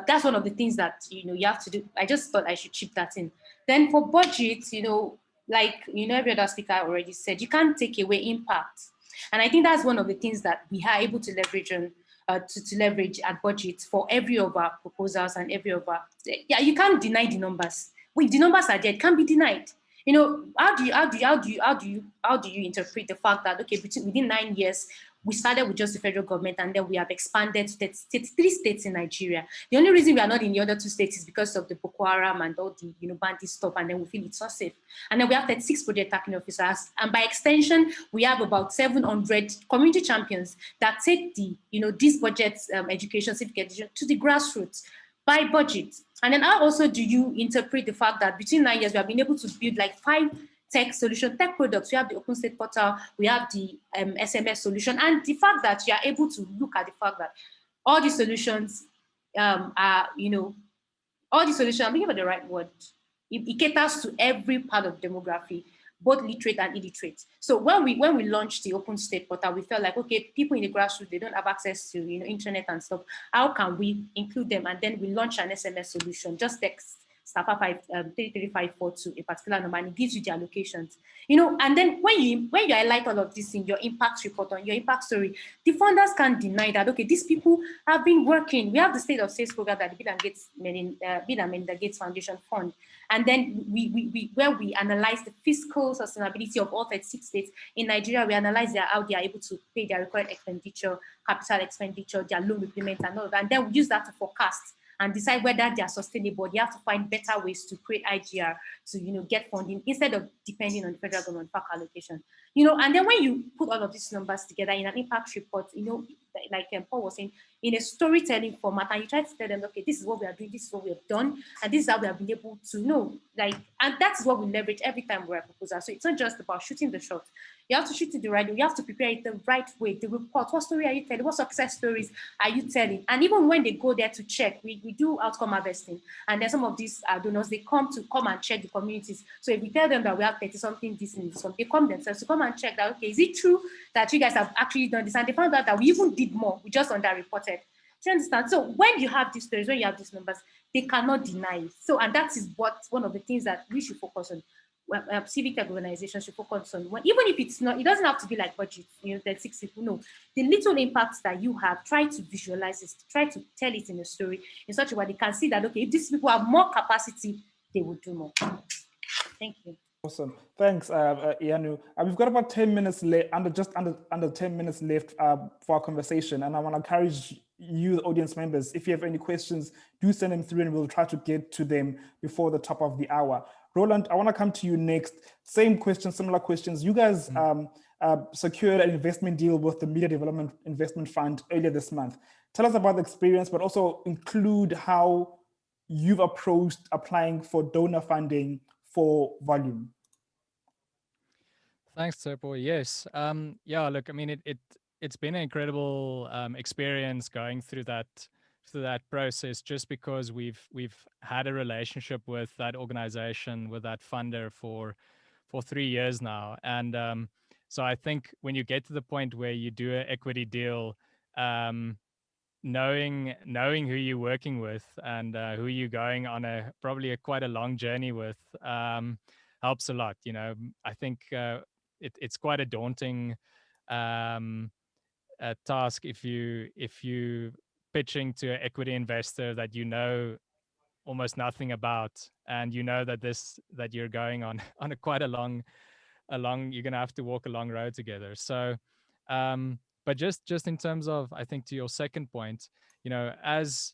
that's one of the things that, you have to do. I just thought I should chip that in. Then for budget, like, every other speaker already said, you can't take away impact. And I think that's one of the things that we are able to leverage on, to leverage at budget for every of our proposals and every of our, you can't deny the numbers. When the numbers are there, it can't be denied. How do you interpret the fact that, okay, within 9 years, we started with just the federal government and then we have expanded to 3 states in Nigeria. The only reason we are not in the other 2 states is because of the Boko Haram and all the bandit stuff, and then we feel it's not safe. And then we have 36 project tracking officers, and by extension, we have about 700 community champions that take the these budgets, education, civic education to the grassroots by budget. And then how also do you interpret the fact that between 9 years we have been able to build like 5 tech products? We have the Open State Portal, we have the SMS solution, and the fact that you are able to look at the fact that all these solutions are, all these solutions, I'm looking for the right word, it caters to every part of demography, both literate and illiterate. So when we launched the Open State Portal, we felt like, okay, people in the grassroots, they don't have access to internet and stuff. How can we include them? And then we launched an SMS solution, just text SAFA 33542, a particular number, and it gives you their locations. You know, and then when you highlight all of this in your impact report, on your impact story, the funders can't deny that, okay, these people have been working. We have the State of Sales program that the Bill and Melinda Gates Foundation fund. And then where we analyze the fiscal sustainability of all 36 states in Nigeria, we analyze how they are able to pay their required expenditure, capital expenditure, their loan repayment, and all of that. And then we use that to forecast and decide whether they are sustainable. You have to find better ways to create IGR to, you know, get funding instead of depending on the federal government for allocation. You know, and then when you put all of these numbers together in an impact report, you know, like Paul was saying, in a storytelling format, and you try to tell them, okay, this is what we are doing, this is what we have done, and this is how we have been able to know, like, and that's what we leverage every time we write a proposal. So it's not just about shooting the shot. You have to shoot it the right way. You have to prepare it the right way. The report, what story are you telling? What success stories are you telling? And even when they go there to check, we do outcome harvesting. And then some of these donors, they come and check the communities. So if we tell them that we have 30-something this and this, they come themselves to come and check that, okay, is it true that you guys have actually done this? And they found out that we even did more. We just underreported. Do you understand? So when you have these stories, when you have these numbers, they cannot deny it. So, and that is one of the things that we should focus on. Civic tech organizations should focus on. Even if it's not, it doesn't have to be like budget, you know, 36 people. No, the little impacts that you have, try to visualize it, try to tell it in a story in such a way they can see that, okay, if these people have more capacity, they will do more. Thank you. Awesome. Thanks, Ianu. We've got about 10 minutes left, under 10 minutes left for our conversation. And I want to encourage you, the audience members, if you have any questions, do send them through and we'll try to get to them before the top of the hour. Roland, I want to come to you next. Same question, similar questions. You guys secured an investment deal with the Media Development Investment Fund earlier this month. Tell us about the experience, but also include how you've approached applying for donor funding for volume. Thanks, Tsepo. Yes. Yeah, look, I mean, it's been an incredible experience going through that process, just because we've had a relationship with that organization, with that funder for 3 years now. And so I think when you get to the point where you do an equity deal, knowing who you're working with and who you're going on probably quite a long journey with helps a lot. You know, I think it's quite a daunting task if you pitching to an equity investor that you know almost nothing about, and you know that you're going on quite a long you're gonna have to walk a long road together. So but just in terms of, I think, to your second point, you know, as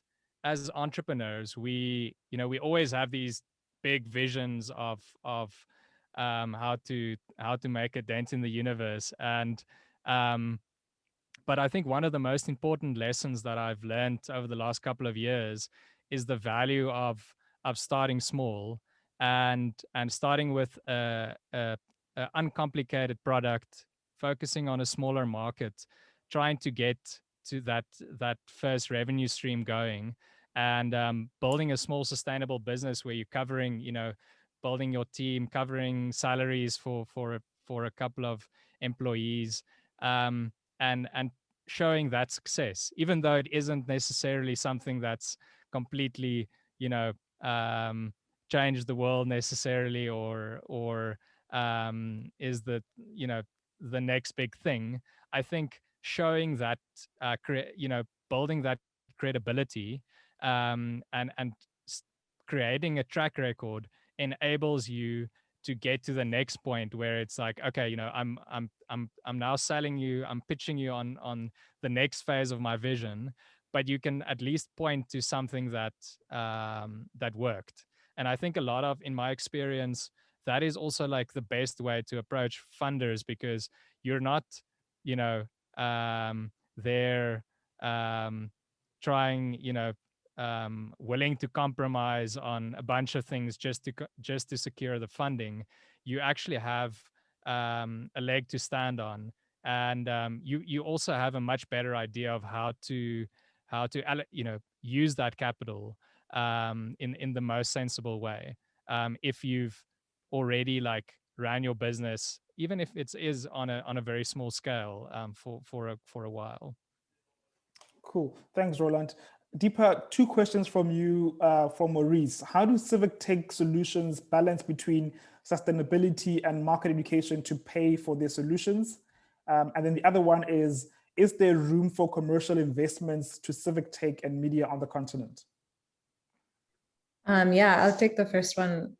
entrepreneurs, we always have these big visions of how to make a dent in the universe. And but I think one of the most important lessons that I've learned over the last couple of years is the value of starting small and starting with a uncomplicated product, focusing on a smaller market, trying to get to that first revenue stream going, and building a small sustainable business where you're covering, you know, building your team, covering salaries for a couple of employees, and showing that success, even though it isn't necessarily something that's completely, you know, changed the world necessarily, or is the, you know, the next big thing. I think showing that, you know, building that credibility, and creating a track record enables you to get to the next point where it's like, okay, you know, I'm now selling you, I'm pitching you on the next phase of my vision, but you can at least point to something that that worked. And I think a lot of, in my experience, that is also like the best way to approach funders, because you're not, you know, they're trying, you know, willing to compromise on a bunch of things just to secure the funding. You actually have a leg to stand on, and you also have a much better idea of how to you know, use that capital in the most sensible way. If you've already like ran your business, even if it is on a very small scale, for a while. Cool. Thanks, Roland. Deepa, two questions from you, from Maurice. How do civic tech solutions balance between sustainability and market education to pay for their solutions? And then the other one is there room for commercial investments to civic tech and media on the continent? Yeah, I'll take the first one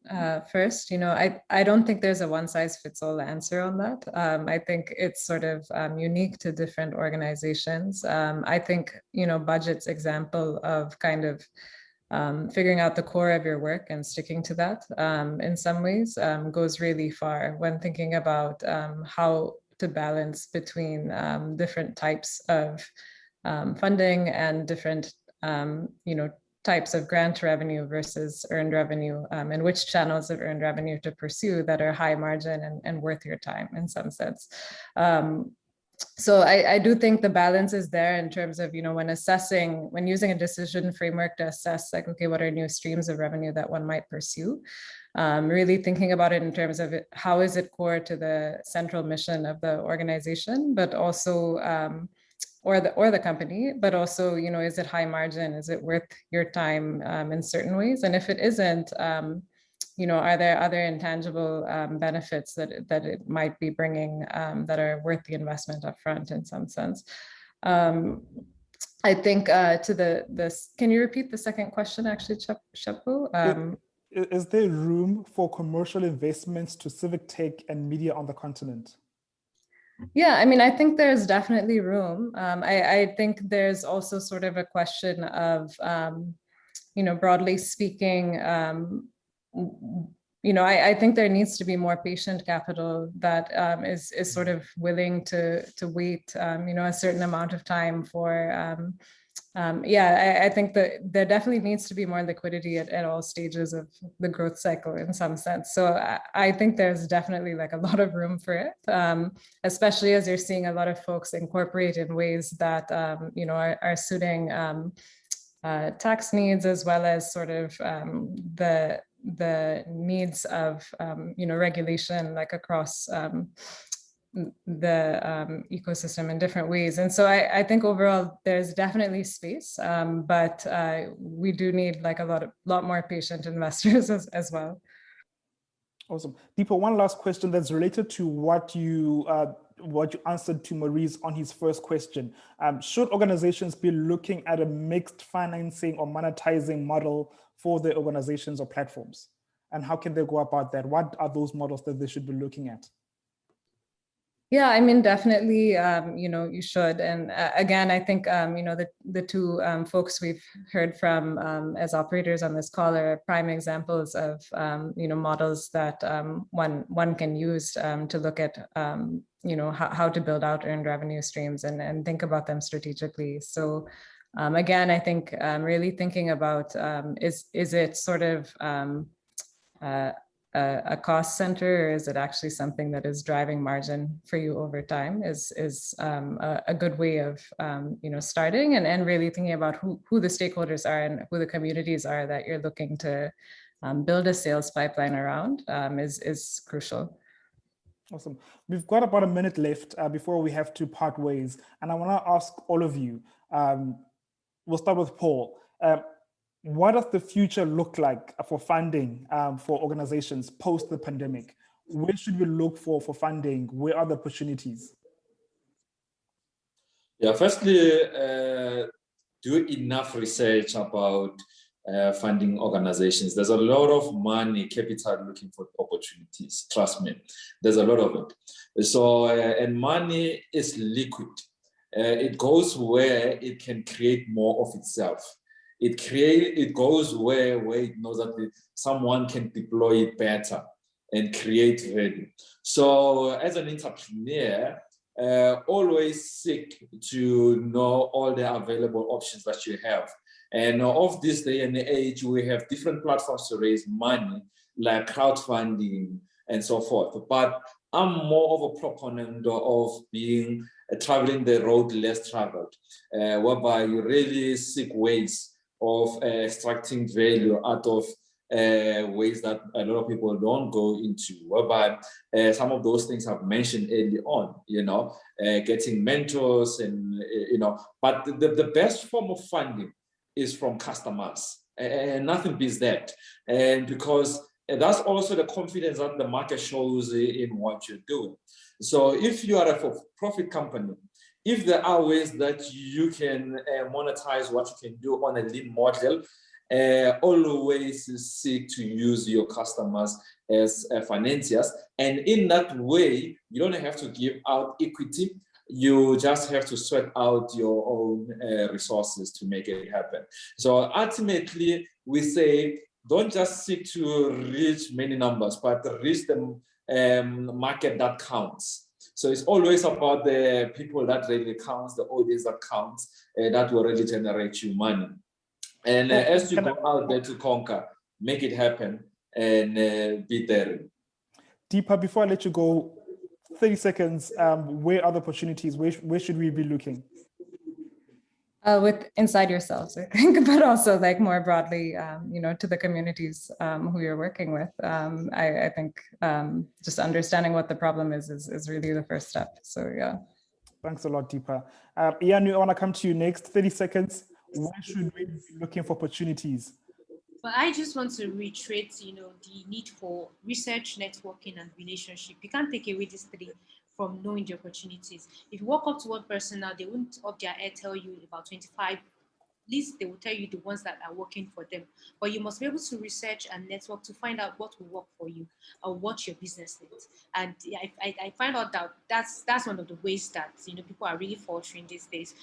first. I don't think there's a one size fits all answer on that. I think it's sort of unique to different organizations. I think, Budget's example of kind of figuring out the core of your work and sticking to that in some ways goes really far when thinking about how to balance between different types of funding and different, types of grant revenue versus earned revenue, and which channels of earned revenue to pursue that are high margin and worth your time in some sense. So I do think the balance is there in terms of, when using a decision framework to assess like, okay, what are new streams of revenue that one might pursue? Really thinking about it in terms of how is it core to the central mission of the organization, but also or the company, but also, is it high margin? Is it worth your time in certain ways? And if it isn't, are there other intangible benefits that it might be bringing that are worth the investment upfront in some sense? I think can you repeat the second question actually, Shepu? Is there room for commercial investments to civic tech and media on the continent? Yeah, I think there's definitely room. I think there's also sort of a question of, broadly speaking, I think there needs to be more patient capital that is sort of willing to wait, a certain amount of time for, I think that there definitely needs to be more liquidity at all stages of the growth cycle in some sense. So I think there's definitely like a lot of room for it, especially as you're seeing a lot of folks incorporate in ways that, are suiting tax needs as well as sort of the needs of, regulation like across the ecosystem in different ways. And so I think overall there's definitely space, but we do need like a lot more patient investors as well. Awesome. Deepa, one last question that's related to what you answered to Maurice on his first question. Should organizations be looking at a mixed financing or monetizing model for their organizations or platforms? And how can they go about that? What are those models that they should be looking at? Yeah, definitely, you should. And again, I think, the two folks we've heard from as operators on this call are prime examples of, models that one can use to look at, how to build out earned revenue streams and think about them strategically. So again, I think really thinking about, is it sort of a cost center, or is it actually something that is driving margin for you over time is a good way of starting and really thinking about who the stakeholders are and who the communities are that you're looking to build a sales pipeline around is crucial. Awesome. We've got about a minute left before we have to part ways, and I want to ask all of you. We'll start with Paul. What does the future look like for funding for organizations post the pandemic? Where should we look for funding? Where are the opportunities? Yeah, firstly, do enough research about funding organizations. There's a lot of money, capital looking for opportunities. Trust me, there's a lot of it. So, and money is liquid. It goes where it can create more of itself. It goes where it knows that someone can deploy it better and create value. So as an entrepreneur, always seek to know all the available options that you have. And of this day and age, we have different platforms to raise money, like crowdfunding and so forth. But I'm more of a proponent of being traveling the road less traveled, whereby you really seek ways of extracting value out of ways that a lot of people don't go into, whereby some of those things I've mentioned early on, getting mentors and, but the best form of funding is from customers, and nothing beats that. And because that's also the confidence that the market shows in what you're doing. So if you are a for-profit company, if there are ways that you can monetize what you can do on a lean model, always seek to use your customers as financiers. And in that way, you don't have to give out equity. You just have to sweat out your own resources to make it happen. So ultimately, we say, don't just seek to reach many numbers, but reach the market that counts. So it's always about the people that really counts, the audience that counts, that will really generate you money. And as you go out there to conquer, make it happen and be there. Deepa, before I let you go, 30 seconds, where are the opportunities? Where should we be looking? With inside yourselves, I think, but also like more broadly, you know, to the communities who you're working with. I think just understanding what the problem is really the first step. So yeah. Thanks a lot, Deepa. Ian, I want to come to you next. 30 seconds. Where should we be looking for opportunities? Well, I just want to reiterate, you know, the need for research, networking, and relationship. You can't take away these three from knowing the opportunities. If you walk up to one person now, they won't up their head tell you about 25. At least they will tell you the ones that are working for them. But you must be able to research and network to find out what will work for you or what your business needs. And I find out that that's one of the ways that, you know, people are really faltering these days.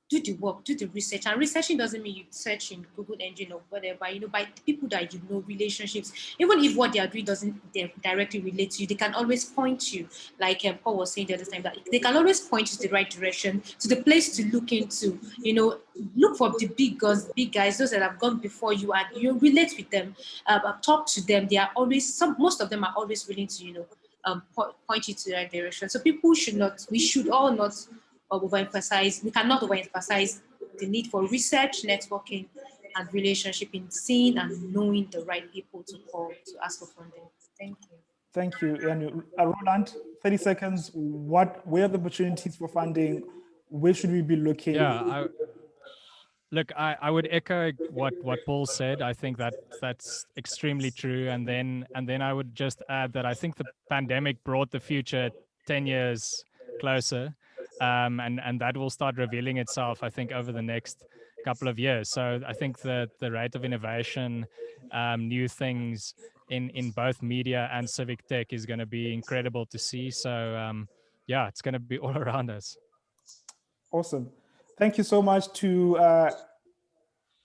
Do the work, do the research. And researching doesn't mean you search in Google engine or whatever, you know, by people that you know, relationships. Even if what they are doing doesn't directly relate to you, they can always point you, like Paul was saying the other time, that they can always point you to the right direction, to the place to look into, you know, look for the big guys, those that have gone before you, and you relate with them, talk to them. They are always, most of them are always willing to, you know, point you to the right direction. So people should not, we should all not overemphasize, we cannot overemphasize the need for research, networking, and relationship in seeing and knowing the right people to call to ask for funding. Thank you. Thank you. And Roland, 30 seconds. Where are the opportunities for funding? Where should we be looking? Yeah, I would echo what Paul said. I think that's extremely true. And then I would just add that I think the pandemic brought the future 10 years closer. And that will start revealing itself, I think, over the next couple of years. So I think that the rate of innovation, new things in both media and civic tech is going to be incredible to see. So yeah, it's going to be all around us. Awesome. Thank you so much to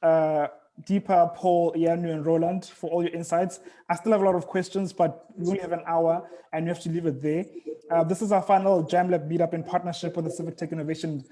Deepa, Paul, Yanu, and Roland for all your insights. I still have a lot of questions, but we only have an hour and we have to leave it there. This is our final Jamlab Meetup in partnership with the Civic Tech Innovation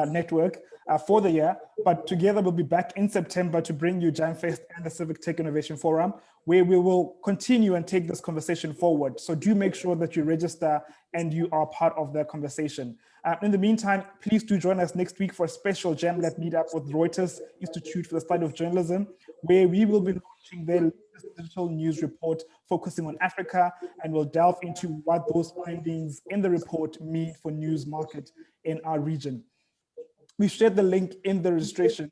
Network for the year. But together we'll be back in September to bring you JamFest and the Civic Tech Innovation Forum, where we will continue and take this conversation forward. So do make sure that you register and you are part of the conversation. In the meantime, please do join us next week for a special Jamlab Meetup with Reuters Institute for the Study of Journalism, where we will be launching their latest digital news report focusing on Africa, and we'll delve into what those findings in the report mean for news market in our region. We've shared the link in the registration,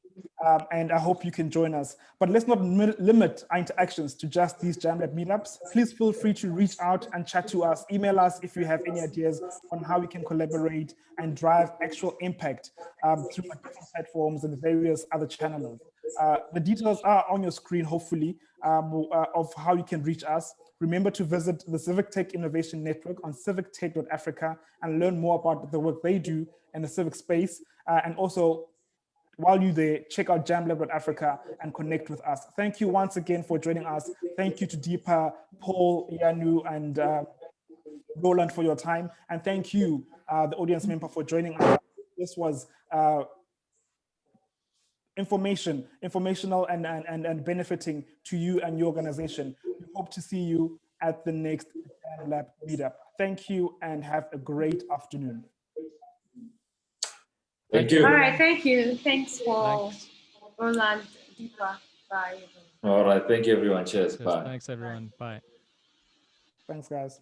and I hope you can join us. But let's not limit our interactions to just these Jamlab meetups. Please feel free to reach out and chat to us, email us if you have any ideas on how we can collaborate and drive actual impact through our different platforms and various other channels. The details are on your screen, hopefully, of how you can reach us. Remember to visit the Civic Tech Innovation Network on civictech.africa and learn more about the work they do in the civic space. And also, while you're there, check out jamlab.africa and connect with us. Thank you once again for joining us. Thank you to Deepa, Paul, Yanu, and Roland for your time. And thank you, the audience member, for joining us. This was informational and benefiting to you and your organization. We hope to see you at the next Jamlab Meetup. Thank you and have a great afternoon. Thank you. All right, thank you. Thanks, Paul, Roland, Deepa. Bye. All right, thank you, everyone. Cheers. Cheers. Bye. Thanks, everyone. Bye. Thanks, guys.